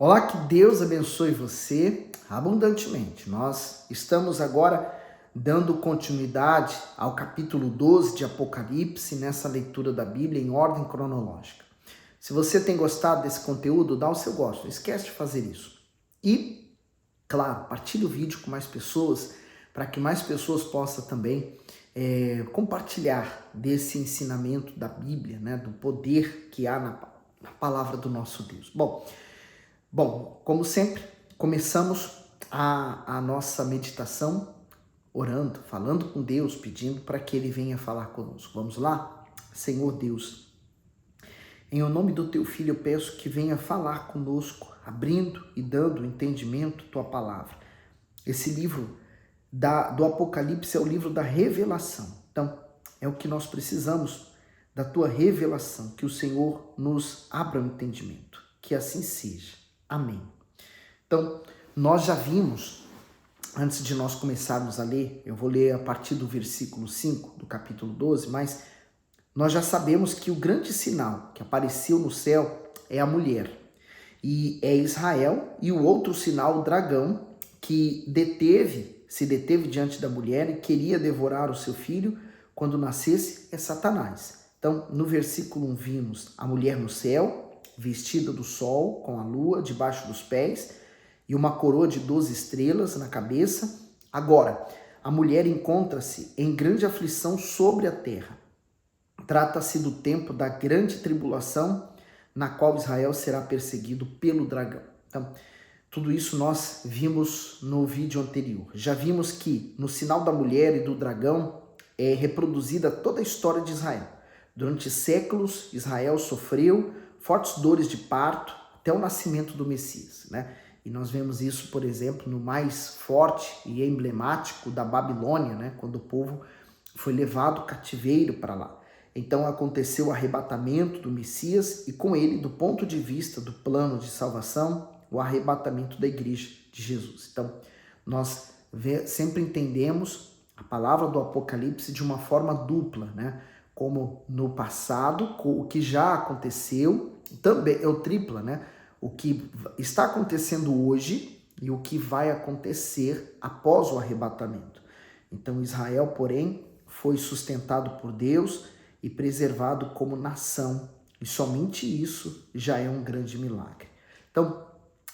Olá, que Deus abençoe você abundantemente. Nós estamos agora dando continuidade ao capítulo 12 de Apocalipse, nessa leitura da Bíblia em ordem cronológica. Se você tem gostado desse conteúdo, dá o seu gosto, não esquece de fazer isso. E, claro, partilhe o vídeo com mais pessoas, para que mais pessoas possam também compartilhar desse ensinamento da Bíblia, né, do poder que há na palavra do nosso Deus. Bom, como sempre, começamos a nossa meditação orando, falando com Deus, pedindo para que Ele venha falar conosco. Vamos lá? Senhor Deus, em o nome do Teu Filho eu peço que venha falar conosco, abrindo e dando entendimento Tua palavra. Esse livro do Apocalipse é o livro da revelação. Então, é o que nós precisamos da Tua revelação, que o Senhor nos abra o entendimento. Que assim seja. Amém. Então, nós já vimos, antes de nós começarmos a ler, eu vou ler a partir do versículo 5 do capítulo 12, mas nós já sabemos que o grande sinal que apareceu no céu é a mulher. E é Israel, e o outro sinal, o dragão, que se deteve diante da mulher e queria devorar o seu filho quando nascesse, é Satanás. Então, no versículo 1 vimos a mulher no céu, vestida do sol, com a lua debaixo dos pés e uma coroa de 12 estrelas na cabeça. Agora, a mulher encontra-se em grande aflição sobre a terra. Trata-se do tempo da grande tribulação, na qual Israel será perseguido pelo dragão. Então, tudo isso nós vimos no vídeo anterior. Já vimos que no sinal da mulher e do dragão é reproduzida toda a história de Israel. Durante séculos, Israel sofreu fortes dores de parto até o nascimento do Messias, né? E nós vemos isso, por exemplo, no mais forte e emblemático da Babilônia, né? Quando o povo foi levado cativeiro para lá. Então aconteceu o arrebatamento do Messias e com ele, do ponto de vista do plano de salvação, o arrebatamento da igreja de Jesus. Então, nós sempre entendemos a palavra do Apocalipse de uma forma dupla, né? Como no passado, o que já aconteceu, também é o tripla, né? O que está acontecendo hoje e o que vai acontecer após o arrebatamento. Então Israel, porém, foi sustentado por Deus e preservado como nação. E somente isso já é um grande milagre. Então,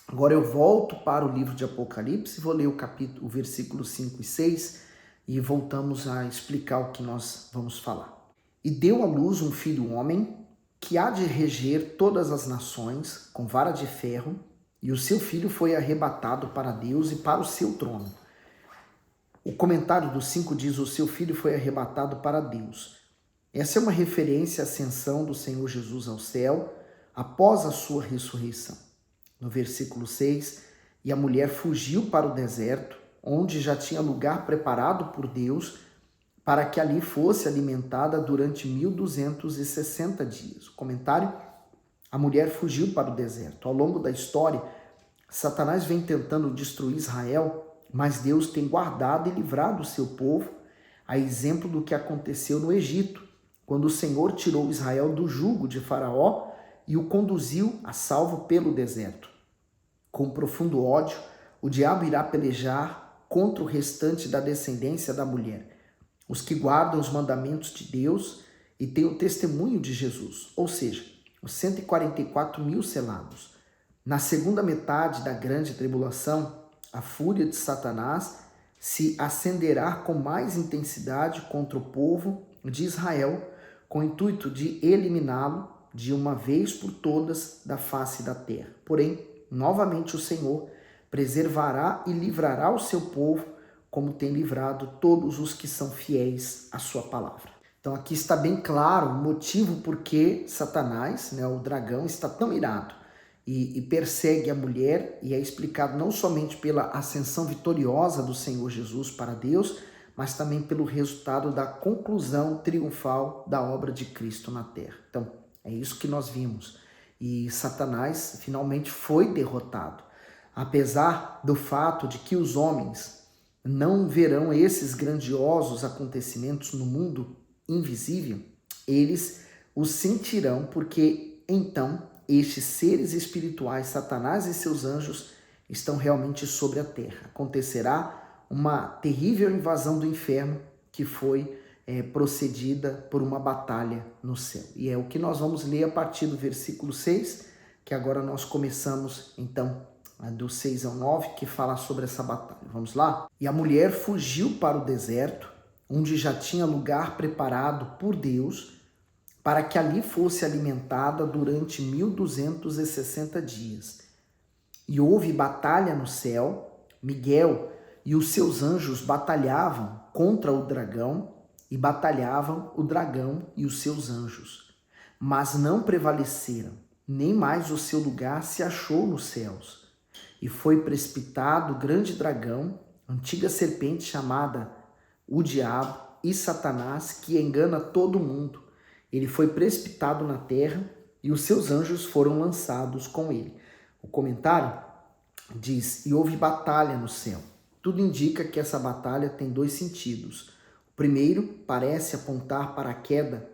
agora eu volto para o livro de Apocalipse, vou ler o versículo 5 e 6 e voltamos a explicar o que nós vamos falar. E deu à luz um filho homem, que há de reger todas as nações com vara de ferro, e o seu filho foi arrebatado para Deus e para o seu trono. O comentário do 5 diz: o seu filho foi arrebatado para Deus. Essa é uma referência à ascensão do Senhor Jesus ao céu após a sua ressurreição. No versículo 6, e a mulher fugiu para o deserto, onde já tinha lugar preparado por Deus, para que ali fosse alimentada durante 1260 dias. O comentário: a mulher fugiu para o deserto. Ao longo da história, Satanás vem tentando destruir Israel, mas Deus tem guardado e livrado o seu povo, a exemplo do que aconteceu no Egito, quando o Senhor tirou Israel do jugo de Faraó e o conduziu a salvo pelo deserto. Com profundo ódio, o diabo irá pelejar contra o restante da descendência da mulher, os que guardam os mandamentos de Deus e têm o testemunho de Jesus, ou seja, os 144 mil selados. Na segunda metade da grande tribulação, a fúria de Satanás se acenderá com mais intensidade contra o povo de Israel, com o intuito de eliminá-lo de uma vez por todas da face da terra. Porém, novamente o Senhor preservará e livrará o seu povo, como tem livrado todos os que são fiéis à sua palavra. Então aqui está bem claro o motivo por que Satanás, né, o dragão, está tão irado e persegue a mulher, e é explicado não somente pela ascensão vitoriosa do Senhor Jesus para Deus, mas também pelo resultado da conclusão triunfal da obra de Cristo na terra. Então é isso que nós vimos. E Satanás finalmente foi derrotado, apesar do fato de que os homens não verão esses grandiosos acontecimentos no mundo invisível, eles os sentirão, porque então estes seres espirituais, Satanás e seus anjos, estão realmente sobre a terra. Acontecerá uma terrível invasão do inferno que foi procedida por uma batalha no céu. E é o que nós vamos ler a partir do versículo 6, que agora nós começamos, então, do 6 ao 9, que fala sobre essa batalha. Vamos lá? E a mulher fugiu para o deserto, onde já tinha lugar preparado por Deus, para que ali fosse alimentada durante 1260 dias. E houve batalha no céu, Miguel e os seus anjos batalhavam contra o dragão, e batalhavam o dragão e os seus anjos. Mas não prevaleceram, nem mais o seu lugar se achou nos céus. E foi precipitado o grande dragão, antiga serpente chamada o diabo e Satanás, que engana todo mundo. Ele foi precipitado na terra e os seus anjos foram lançados com ele. O comentário diz, e houve batalha no céu. Tudo indica que essa batalha tem dois sentidos. O primeiro parece apontar para a queda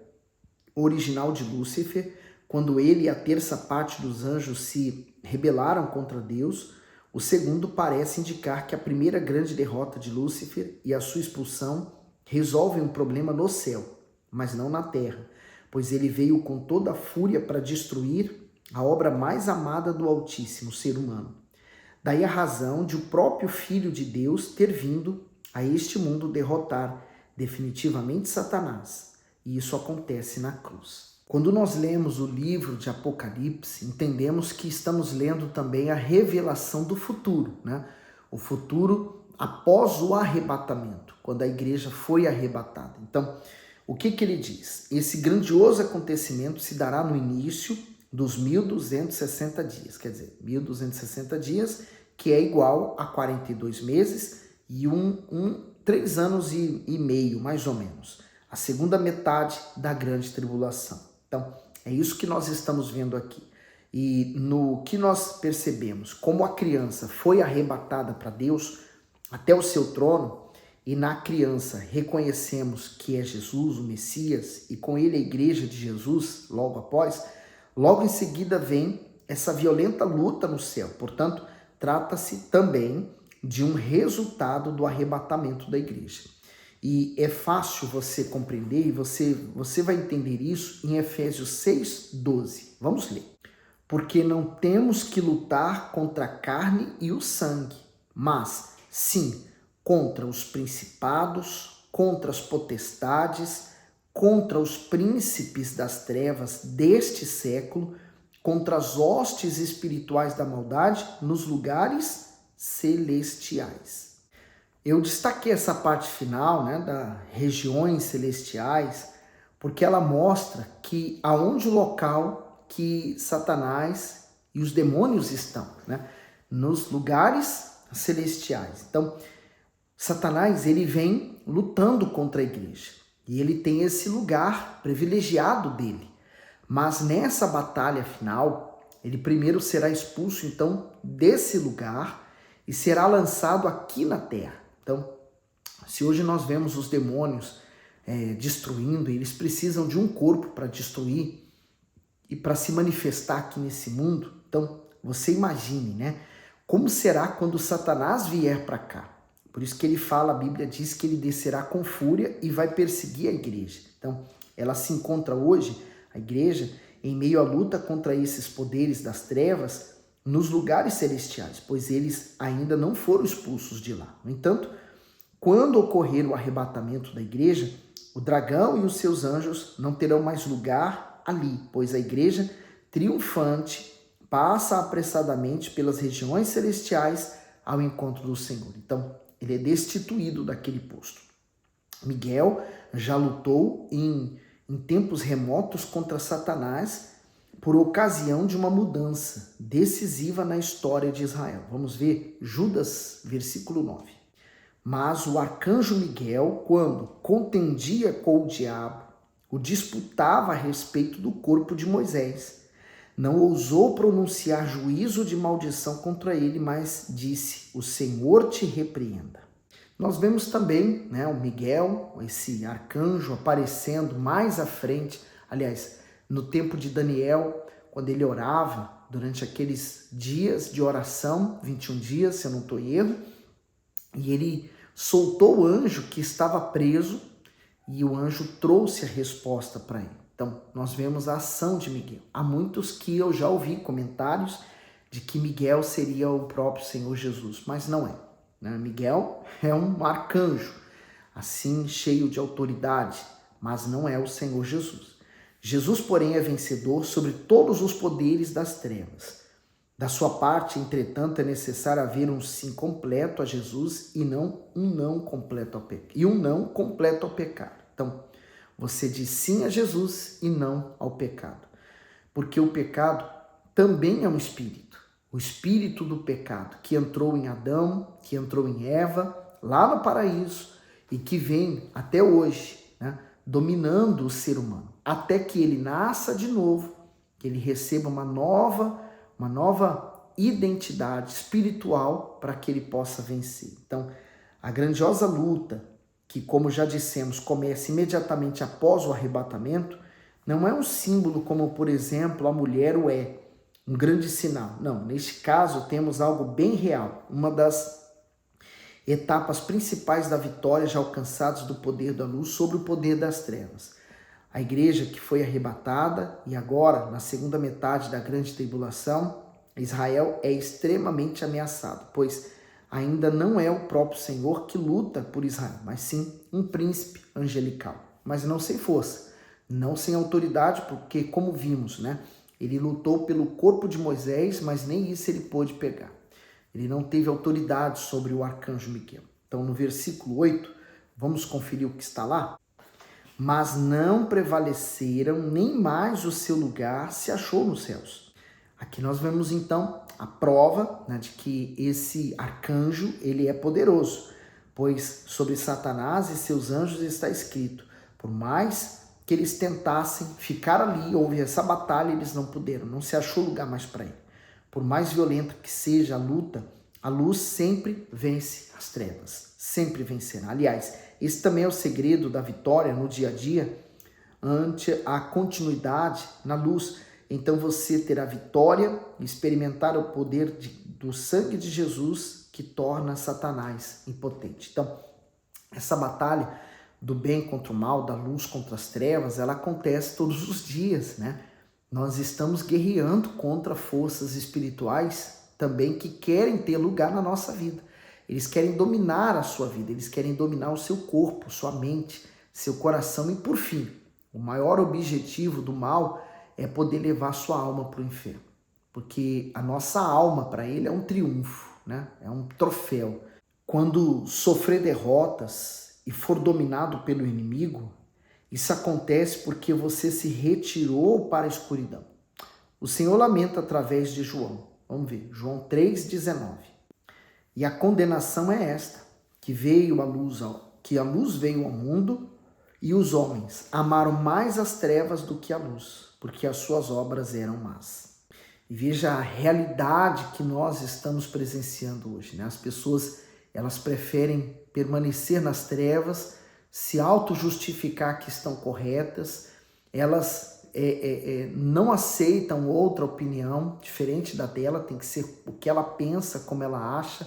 original de Lúcifer, quando ele e a terça parte dos anjos se rebelaram contra Deus. O segundo parece indicar que a primeira grande derrota de Lúcifer e a sua expulsão resolvem um problema no céu, mas não na terra, pois ele veio com toda a fúria para destruir a obra mais amada do Altíssimo, o ser humano. Daí a razão de o próprio Filho de Deus ter vindo a este mundo derrotar definitivamente Satanás. E isso acontece na cruz. Quando nós lemos o livro de Apocalipse, entendemos que estamos lendo também a revelação do futuro, né? O futuro após o arrebatamento, quando a igreja foi arrebatada. Então, o que ele diz? Esse grandioso acontecimento se dará no início dos 1260 dias, quer dizer, 1260 dias, que é igual a 42 meses e 3 anos e meio, mais ou menos. A segunda metade da grande tribulação. Então, é isso que nós estamos vendo aqui. E no que nós percebemos, como a criança foi arrebatada para Deus até o seu trono, e na criança reconhecemos que é Jesus, o Messias, e com ele a igreja de Jesus, logo após, logo em seguida vem essa violenta luta no céu. Portanto, trata-se também de um resultado do arrebatamento da igreja. E é fácil você compreender, e você vai entender isso em Efésios 6:12. Vamos ler. Porque não temos que lutar contra a carne e o sangue, mas sim contra os principados, contra as potestades, contra os príncipes das trevas deste século, contra as hostes espirituais da maldade nos lugares celestiais. Eu destaquei essa parte final, né, das regiões celestiais, porque ela mostra que aonde o local que Satanás e os demônios estão, né, nos lugares celestiais. Então, Satanás, ele vem lutando contra a igreja e ele tem esse lugar privilegiado dele. Mas nessa batalha final, ele primeiro será expulso, então, desse lugar e será lançado aqui na terra. Então, se hoje nós vemos os demônios destruindo, eles precisam de um corpo para destruir e para se manifestar aqui nesse mundo. Então, você imagine, né? Como será quando Satanás vier para cá? Por isso que ele fala, a Bíblia diz que ele descerá com fúria e vai perseguir a igreja. Então, ela se encontra hoje, a igreja, em meio à luta contra esses poderes das trevas, nos lugares celestiais, pois eles ainda não foram expulsos de lá. No entanto, quando ocorrer o arrebatamento da igreja, o dragão e os seus anjos não terão mais lugar ali, pois a igreja, triunfante, passa apressadamente pelas regiões celestiais ao encontro do Senhor. Então, ele é destituído daquele posto. Miguel já lutou em tempos remotos contra Satanás por ocasião de uma mudança decisiva na história de Israel. Vamos ver Judas, versículo 9. Mas o arcanjo Miguel, quando contendia com o diabo, o disputava a respeito do corpo de Moisés. Não ousou pronunciar juízo de maldição contra ele, mas disse: o Senhor te repreenda. Nós vemos também, né, o Miguel, esse arcanjo, aparecendo mais à frente, aliás, no tempo de Daniel, quando ele orava durante aqueles dias de oração, 21 dias, se eu não estou em erro, e ele soltou o anjo que estava preso e o anjo trouxe a resposta para ele. Então, nós vemos a ação de Miguel. Há muitos que eu já ouvi comentários de que Miguel seria o próprio Senhor Jesus, mas não é, né? Miguel é um arcanjo, assim, cheio de autoridade, mas não é o Senhor Jesus. Jesus, porém, é vencedor sobre todos os poderes das trevas. Da sua parte, entretanto, é necessário haver um sim completo a Jesus e não um não completo ao pecado. E um não completo ao pecado. Então, você diz sim a Jesus e não ao pecado. Porque o pecado também é um espírito. O espírito do pecado que entrou em Adão, que entrou em Eva, lá no paraíso, e que vem até hoje, né, dominando o ser humano, até que ele nasça de novo, que ele receba uma nova identidade espiritual para que ele possa vencer. Então, a grandiosa luta, que, como já dissemos, começa imediatamente após o arrebatamento, não é um símbolo como, por exemplo, a mulher o é, um grande sinal. Não, neste caso temos algo bem real, uma das etapas principais da vitória já alcançadas do poder da luz sobre o poder das trevas. A igreja que foi arrebatada e agora, na segunda metade da grande tribulação, Israel é extremamente ameaçado, pois ainda não é o próprio Senhor que luta por Israel, mas sim um príncipe angelical, mas não sem força, não sem autoridade, porque, como vimos, né, ele lutou pelo corpo de Moisés, mas nem isso ele pôde pegar. Ele não teve autoridade sobre o arcanjo Miguel. Então, no versículo 8, vamos conferir o que está lá? Mas não prevaleceram, nem mais o seu lugar se achou nos céus. Aqui nós vemos, então, a prova, né, de que esse arcanjo, ele é poderoso, pois sobre Satanás e seus anjos está escrito, por mais que eles tentassem ficar ali, houve essa batalha, eles não puderam, não se achou lugar mais para ele. Por mais violenta que seja a luta, a luz sempre vence as trevas, sempre vencerá. Aliás, esse também é o segredo da vitória no dia a dia, ante a continuidade na luz. Então você terá vitória e experimentar o poder do sangue de Jesus que torna Satanás impotente. Então, essa batalha do bem contra o mal, da luz contra as trevas, ela acontece todos os dias, né? Nós estamos guerreando contra forças espirituais também que querem ter lugar na nossa vida. Eles querem dominar a sua vida, eles querem dominar o seu corpo, sua mente, seu coração e, por fim, o maior objetivo do mal é poder levar sua alma para o inferno. Porque a nossa alma para ele é um triunfo, né? É um troféu. Quando sofrer derrotas e for dominado pelo inimigo, isso acontece porque você se retirou para a escuridão. O Senhor lamenta através de João. Vamos ver, João 3,19. E a condenação é esta, que a luz veio ao mundo e os homens amaram mais as trevas do que a luz, porque as suas obras eram más. E veja a realidade que nós estamos presenciando hoje, né? As pessoas, elas preferem permanecer nas trevas, se auto-justificar que estão corretas, elas não aceitam outra opinião diferente da dela, tem que ser o que ela pensa, como ela acha,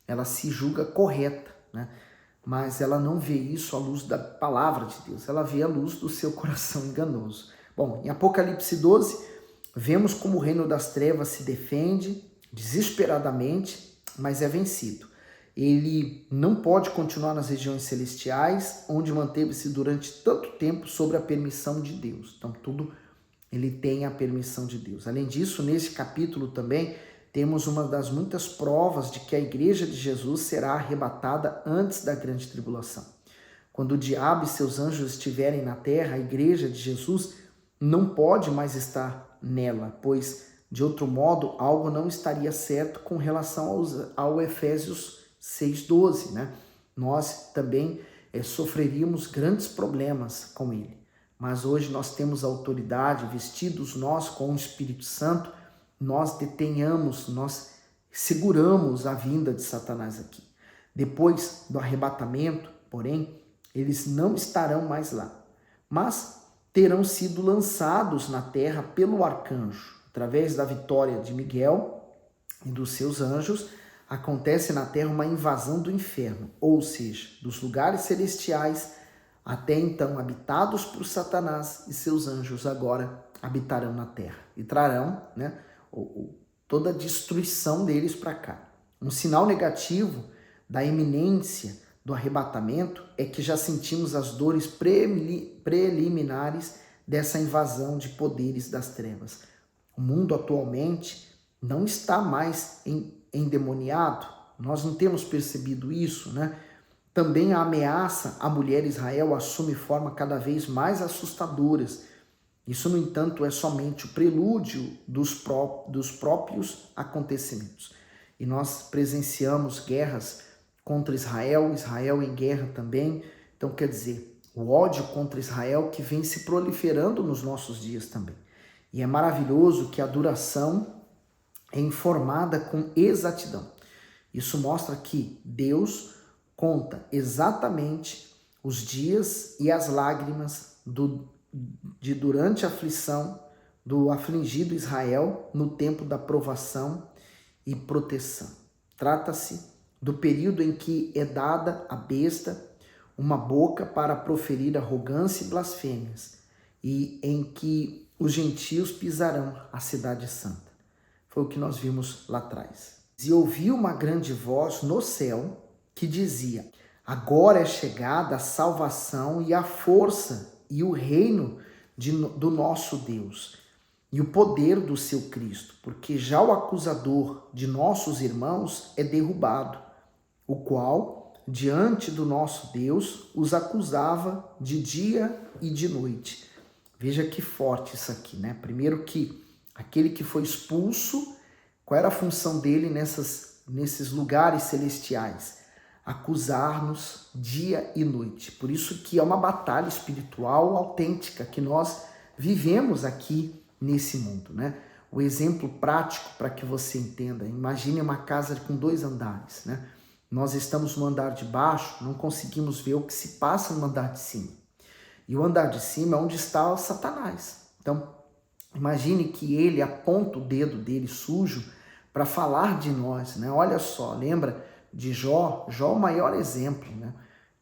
ela se julga correta, né? Mas ela não vê isso à luz da palavra de Deus, ela vê à luz do seu coração enganoso. Bom, em Apocalipse 12, vemos como o reino das trevas se defende desesperadamente, mas é vencido. Ele não pode continuar nas regiões celestiais, onde manteve-se durante tanto tempo sob a permissão de Deus. Então, tudo ele tem a permissão de Deus. Além disso, nesse capítulo também, temos uma das muitas provas de que a igreja de Jesus será arrebatada antes da grande tribulação. Quando o diabo e seus anjos estiverem na terra, a igreja de Jesus não pode mais estar nela, pois, de outro modo, algo não estaria certo com relação ao Efésios 6,12, né? Nós também sofreríamos grandes problemas com ele. Mas hoje nós temos autoridade, vestidos nós com o Espírito Santo, nós detenhamos, nós seguramos a vinda de Satanás aqui. Depois do arrebatamento, porém, eles não estarão mais lá, mas terão sido lançados na terra pelo arcanjo. através da vitória de Miguel e dos seus anjos, acontece na terra uma invasão do inferno, ou seja, dos lugares celestiais, até então habitados por Satanás e seus anjos, agora habitarão na terra e trarão, né, toda a destruição deles para cá. Um sinal negativo da iminência do arrebatamento é que já sentimos as dores preliminares dessa invasão de poderes das trevas. O mundo atualmente não está mais endemoniado, nós não temos percebido isso, né? Também a ameaça à mulher Israel assume forma cada vez mais assustadoras. Isso, no entanto, é somente o prelúdio dos próprios acontecimentos. E nós presenciamos guerras contra Israel, Israel em guerra também. Então, quer dizer, o ódio contra Israel que vem se proliferando nos nossos dias também. E é maravilhoso que a duração é informada com exatidão. Isso mostra que Deus conta exatamente os dias e as lágrimas durante a aflição do afligido Israel no tempo da provação e proteção. Trata-se do período em que é dada à besta uma boca para proferir arrogância e blasfêmias, e em que os gentios pisarão a cidade santa. Foi o que nós vimos lá atrás. E ouvi uma grande voz no céu que dizia: agora é chegada a salvação e a força e o reino do nosso Deus e o poder do seu Cristo, porque já o acusador de nossos irmãos é derrubado, o qual, diante do nosso Deus, os acusava de dia e de noite. Veja que forte isso aqui, né? Primeiro que aquele que foi expulso, qual era a função dele nesses lugares celestiais? Acusar-nos dia e noite. Por isso que é uma batalha espiritual autêntica que nós vivemos aqui nesse mundo, né? O exemplo prático para que você entenda, imagine uma casa com 2 andares, né? Nós estamos no andar de baixo, não conseguimos ver o que se passa no andar de cima. E o andar de cima é onde está o Satanás. Então, imagine que ele aponta o dedo dele sujo para falar de nós, né? Olha só, lembra de Jó? Jó é o maior exemplo, né,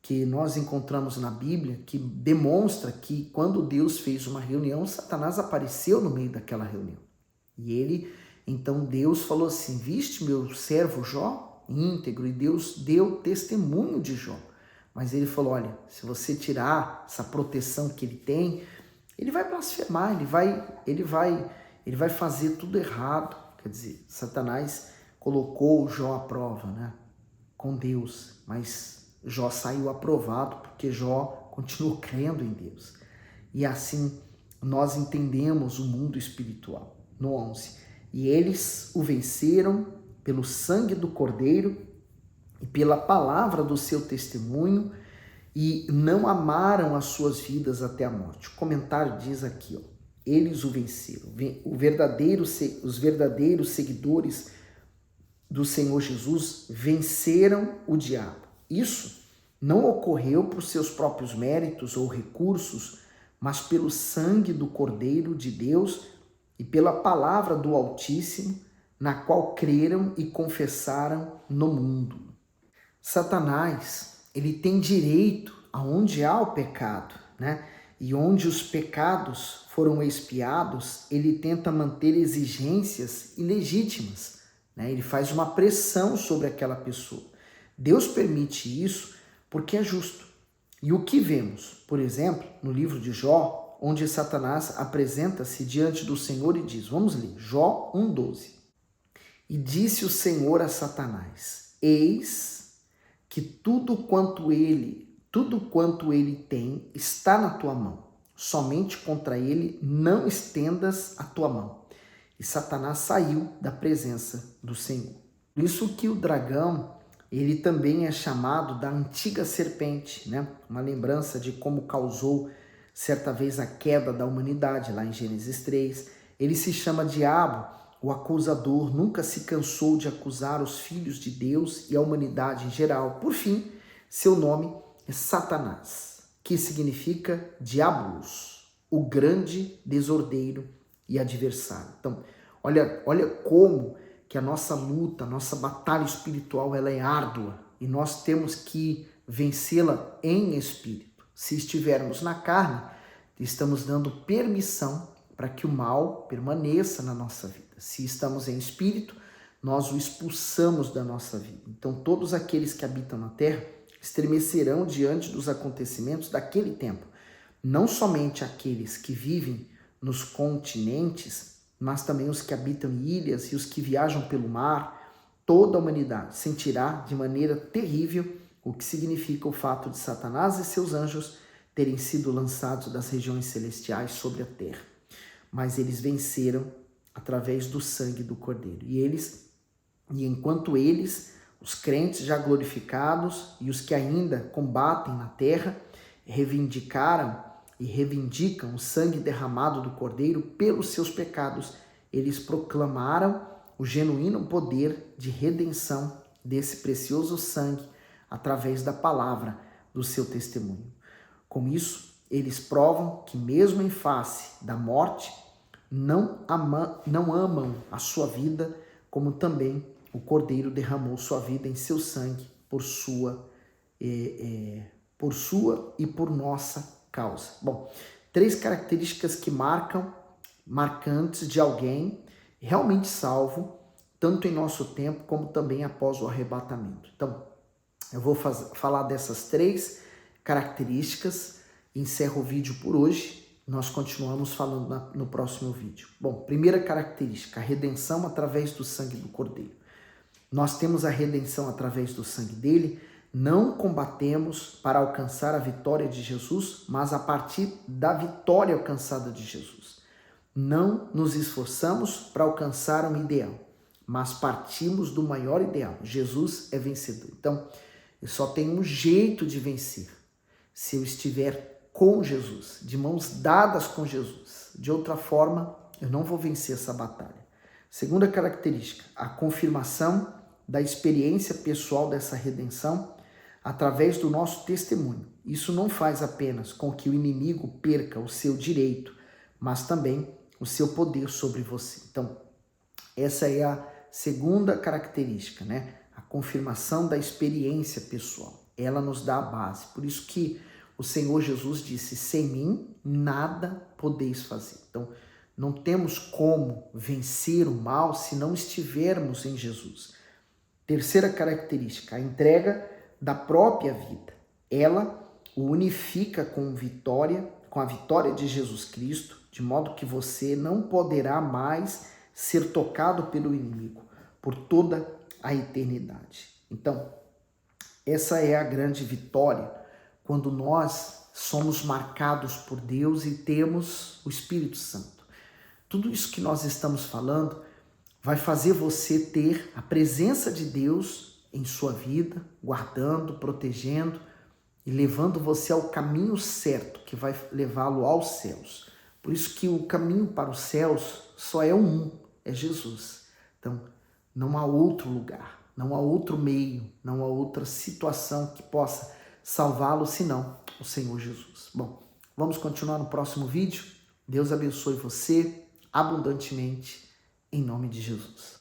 que nós encontramos na Bíblia, que demonstra que quando Deus fez uma reunião, Satanás apareceu no meio daquela reunião. E então Deus falou assim: viste meu servo Jó íntegro? E Deus deu testemunho de Jó. Mas ele falou: olha, se você tirar essa proteção que ele tem, ele vai blasfemar, ele vai fazer tudo errado. Quer dizer, Satanás colocou Jó à prova, né, com Deus, mas Jó saiu aprovado porque Jó continuou crendo em Deus. E assim nós entendemos o mundo espiritual. No 11, e eles o venceram pelo sangue do Cordeiro e pela palavra do seu testemunho, e não amaram as suas vidas até a morte. O comentário diz aqui, ó, eles o venceram. Os verdadeiros seguidores do Senhor Jesus venceram o diabo. Isso não ocorreu por seus próprios méritos ou recursos, mas pelo sangue do Cordeiro de Deus e pela palavra do Altíssimo, na qual creram e confessaram no mundo. Satanás, ele tem direito aonde há o pecado, né? E onde os pecados foram expiados, ele tenta manter exigências ilegítimas, né? Ele faz uma pressão sobre aquela pessoa. Deus permite isso porque é justo. E o que vemos, por exemplo, no livro de Jó, onde Satanás apresenta-se diante do Senhor e diz, vamos ler, Jó 1,12. E disse o Senhor a Satanás: eis que tudo quanto ele tem está na tua mão. Somente contra ele não estendas a tua mão. E Satanás saiu da presença do Senhor. Por isso que o dragão, ele também é chamado da antiga serpente, né? Uma lembrança de como causou certa vez a queda da humanidade, lá em Gênesis 3. Ele se chama diabo, o acusador, nunca se cansou de acusar os filhos de Deus e a humanidade em geral. Por fim, seu nome é Satanás, que significa diabolos, o grande desordeiro e adversário. Então, Olha como que a nossa luta, a nossa batalha espiritual, ela é árdua e nós temos que vencê-la em espírito. Se estivermos na carne, estamos dando permissão para que o mal permaneça na nossa vida. Se estamos em espírito, nós o expulsamos da nossa vida. Então, todos aqueles que habitam na terra estremecerão diante dos acontecimentos daquele tempo. Não somente aqueles que vivem nos continentes, mas também os que habitam em ilhas e os que viajam pelo mar. Toda a humanidade sentirá de maneira terrível o que significa o fato de Satanás e seus anjos terem sido lançados das regiões celestiais sobre a terra. Mas eles venceram através do sangue do Cordeiro. E enquanto eles, os crentes já glorificados e os que ainda combatem na terra, reivindicaram e reivindicam o sangue derramado do Cordeiro pelos seus pecados, eles proclamaram o genuíno poder de redenção desse precioso sangue através da palavra do seu testemunho. Com isso, eles provam que mesmo em face da morte, não amam a sua vida, como também o Cordeiro derramou sua vida em seu sangue por sua e por nossa causa. Bom, 3 características que marcantes de alguém realmente salvo, tanto em nosso tempo como também após o arrebatamento. Então, eu vou falar dessas 3 características, encerro o vídeo por hoje. Nós continuamos falando no próximo vídeo. Bom, primeira característica, a redenção através do sangue do Cordeiro. Nós temos a redenção através do sangue dele, não combatemos para alcançar a vitória de Jesus, mas a partir da vitória alcançada de Jesus. Não nos esforçamos para alcançar um ideal, mas partimos do maior ideal. Jesus é vencedor. Então, eu só tenho um jeito de vencer, se eu estiver com Jesus, de mãos dadas com Jesus. De outra forma, eu não vou vencer essa batalha. Segunda característica, a confirmação da experiência pessoal dessa redenção através do nosso testemunho. Isso não faz apenas com que o inimigo perca o seu direito, mas também o seu poder sobre você. Então, essa é a segunda característica, né? A confirmação da experiência pessoal. Ela nos dá a base. Por isso que o Senhor Jesus disse, sem mim nada podeis fazer. Então, não temos como vencer o mal se não estivermos em Jesus. Terceira característica, a entrega da própria vida. Ela o unifica com a vitória de Jesus Cristo, de modo que você não poderá mais ser tocado pelo inimigo por toda a eternidade. Então, essa é a grande vitória quando nós somos marcados por Deus e temos o Espírito Santo. Tudo isso que nós estamos falando vai fazer você ter a presença de Deus em sua vida, guardando, protegendo e levando você ao caminho certo, que vai levá-lo aos céus. Por isso que o caminho para os céus só é é Jesus. Então, não há outro lugar, não há outro meio, não há outra situação que possa salvá-lo, senão o Senhor Jesus. Bom, vamos continuar no próximo vídeo. Deus abençoe você abundantemente, em nome de Jesus.